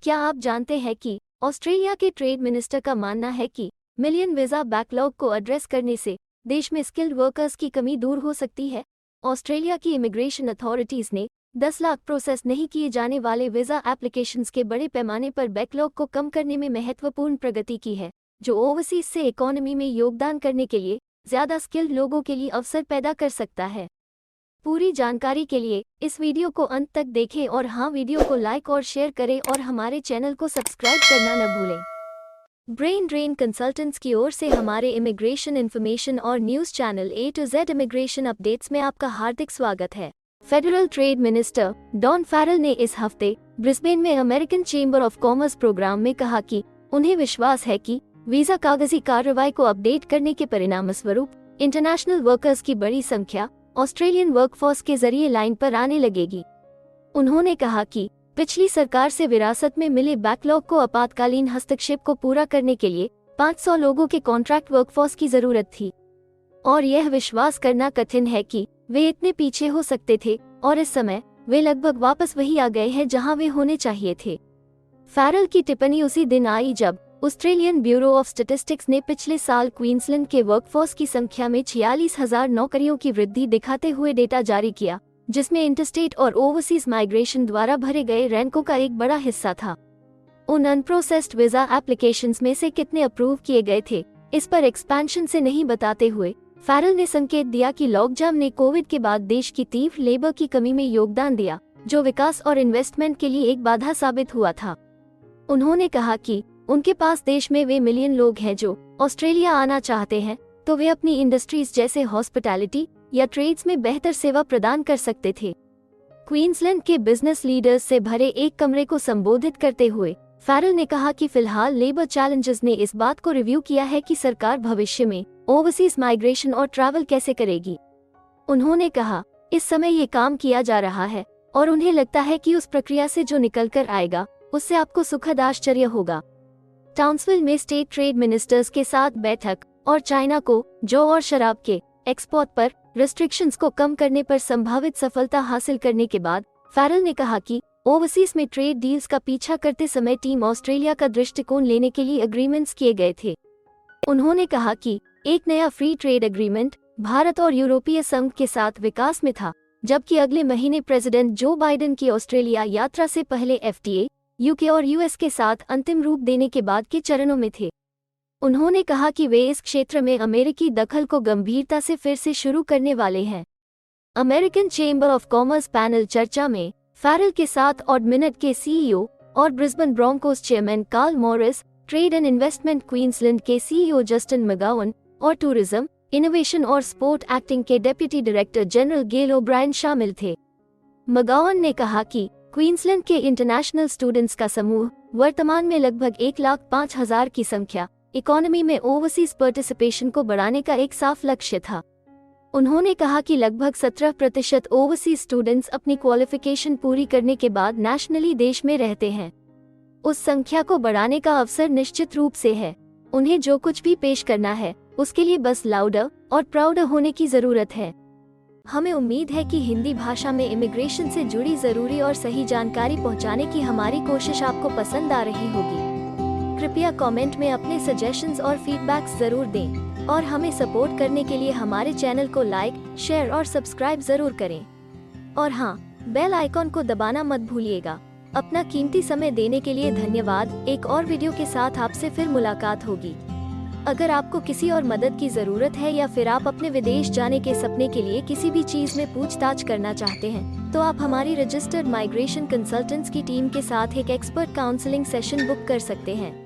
क्या आप जानते हैं कि ऑस्ट्रेलिया के ट्रेड मिनिस्टर का मानना है कि मिलियन वीज़ा बैकलॉग को एड्रेस करने से देश में स्किल्ड वर्कर्स की कमी दूर हो सकती है। ऑस्ट्रेलिया की इमिग्रेशन अथॉरिटीज़ ने 10 लाख प्रोसेस नहीं किए जाने वाले वीज़ा एप्लीकेशंस के बड़े पैमाने पर बैकलॉग को कम करने में महत्वपूर्ण प्रगति की है, जो ओवरसीज से इकोनॉमी में योगदान करने के लिए ज़्यादा स्किल्ड लोगों के लिए अवसर पैदा कर सकता है। पूरी जानकारी के लिए इस वीडियो को अंत तक देखें और हाँ, वीडियो को लाइक और शेयर करें और हमारे चैनल को सब्सक्राइब करना न भूलें। ब्रेन ड्रेन कंसल्टेंट्स की ओर से हमारे इमिग्रेशन इन्फॉर्मेशन और news channel A to Z immigration updates में आपका हार्दिक स्वागत है। Federal trade minister Don Farrell ने इस हफ्ते ब्रिस्बेन में American chamber of commerce program में कहा कि उन्हें विश्वास है कि वीज़ा कागजी कार्रवाई को अपडेट करने के परिणामस्वरूप इंटरनेशनल वर्कर्स की बड़ी संख्या ऑस्ट्रेलियन वर्कफोर्स के जरिए लाइन पर आने लगेगी। उन्होंने कहा कि पिछली सरकार से विरासत में मिले बैकलॉग को आपातकालीन हस्तक्षेप को पूरा करने के लिए 500 लोगों के कॉन्ट्रैक्ट वर्कफोर्स की जरूरत थी और यह विश्वास करना कठिन है कि वे इतने पीछे हो सकते थे और इस समय वे लगभग वापस वही आ गए हैं जहां वे होने चाहिए थे। फैरल की टिप्पणी उसी दिन आई जब ऑस्ट्रेलियन ब्यूरो ऑफ स्टैटिस्टिक्स ने पिछले साल क्वींसलैंड के वर्कफोर्स की संख्या में 46,000 नौकरियों की वृद्धि दिखाते हुए डेटा जारी किया, जिसमें इंटरस्टेट और ओवरसीज माइग्रेशन द्वारा भरे गए रैंकों का एक बड़ा हिस्सा था। उन अनप्रोसेस्ड वीजा एप्लीकेशंस में से कितने अप्रूव किए गए थे, इस पर एक्सपेंशन से नहीं बताते हुए फैरल ने संकेत दिया कि लॉकडाउन ने कोविड के बाद देश की तीव्र लेबर की कमी में योगदान दिया, जो विकास और इन्वेस्टमेंट के लिए एक बाधा साबित हुआ था। उन्होंने कहा कि उनके पास देश में वे मिलियन लोग हैं जो ऑस्ट्रेलिया आना चाहते हैं, तो वे अपनी इंडस्ट्रीज जैसे हॉस्पिटैलिटी या ट्रेड्स में बेहतर सेवा प्रदान कर सकते थे। क्वींसलैंड के बिजनेस लीडर्स से भरे एक कमरे को संबोधित करते हुए फैरल ने कहा कि फिलहाल लेबर चैलेंजेस ने इस बात को रिव्यू किया है कि सरकार भविष्य में ओवरसीज माइग्रेशन और ट्रैवल कैसे करेगी। उन्होंने कहा, इस समय ये काम किया जा रहा है और उन्हें लगता है कि उस प्रक्रिया से जो निकल कर आएगा उससे आपको सुखद आश्चर्य होगा। टाउन्सविल में स्टेट ट्रेड मिनिस्टर्स के साथ बैठक और चाइना को जौ और शराब के एक्सपोर्ट पर रिस्ट्रिक्शंस को कम करने पर संभावित सफलता हासिल करने के बाद फैरल ने कहा कि ओवरसीज में ट्रेड डील्स का पीछा करते समय टीम ऑस्ट्रेलिया का दृष्टिकोण लेने के लिए एग्रीमेंट्स किए गए थे। उन्होंने कहा कि एक नया फ्री ट्रेड एग्रीमेंट भारत और यूरोपीय संघ के साथ विकास में था, जबकि अगले महीने प्रेसिडेंट जो बाइडेन की ऑस्ट्रेलिया यात्रा से पहले FTA, UK और US के साथ अंतिम रूप देने के बाद के चरणों में थे। उन्होंने कहा कि वे इस क्षेत्र में अमेरिकी दखल को गंभीरता से फिर से शुरू करने वाले हैं। American chamber of commerce panel चर्चा में फैरल के साथ ऑड मिनट के CEO और Brisbane Broncos chairman Karl Morris, trade and investment Queensland के CEO जस्टिन मैगोवन और टूरिज्म, इनोवेशन और स्पोर्ट एक्टिंग के deputy director general Gail O'Brien शामिल थे। मैगोवन ने कहा कि क्वींसलैंड के इंटरनेशनल स्टूडेंट्स का समूह वर्तमान में लगभग 1,05,000 की संख्या इकोनॉमी में ओवरसीज पार्टिसिपेशन को बढ़ाने का एक साफ लक्ष्य था। उन्होंने कहा कि लगभग 17% ओवरसीज स्टूडेंट्स अपनी क्वालिफिकेशन पूरी करने के बाद नेशनली देश में रहते हैं। उस संख्या को बढ़ाने का अवसर निश्चित रूप से है। उन्हें जो कुछ भी पेश करना है उसके लिए बस लाउडर और प्राउडर होने की जरूरत है। हमें उम्मीद है कि हिंदी भाषा में इमिग्रेशन से जुड़ी जरूरी और सही जानकारी पहुंचाने की हमारी कोशिश आपको पसंद आ रही होगी। कृपया कमेंट में अपने सजेशंस और फीडबैक्स जरूर दें और हमें सपोर्ट करने के लिए हमारे चैनल को लाइक, शेयर और सब्सक्राइब जरूर करें। और हाँ, बेल आइकॉन को दबाना मत भूलिएगा। अपना कीमती समय देने के लिए धन्यवाद। एक और वीडियो के साथ आपसे फिर मुलाकात होगी। अगर आपको किसी और मदद की जरूरत है या फिर आप अपने विदेश जाने के सपने के लिए किसी भी चीज में पूछताछ करना चाहते हैं, तो आप हमारी रजिस्टर्ड माइग्रेशन कंसल्टेंट्स की टीम के साथ एक एक्सपर्ट काउंसलिंग सेशन बुक कर सकते हैं।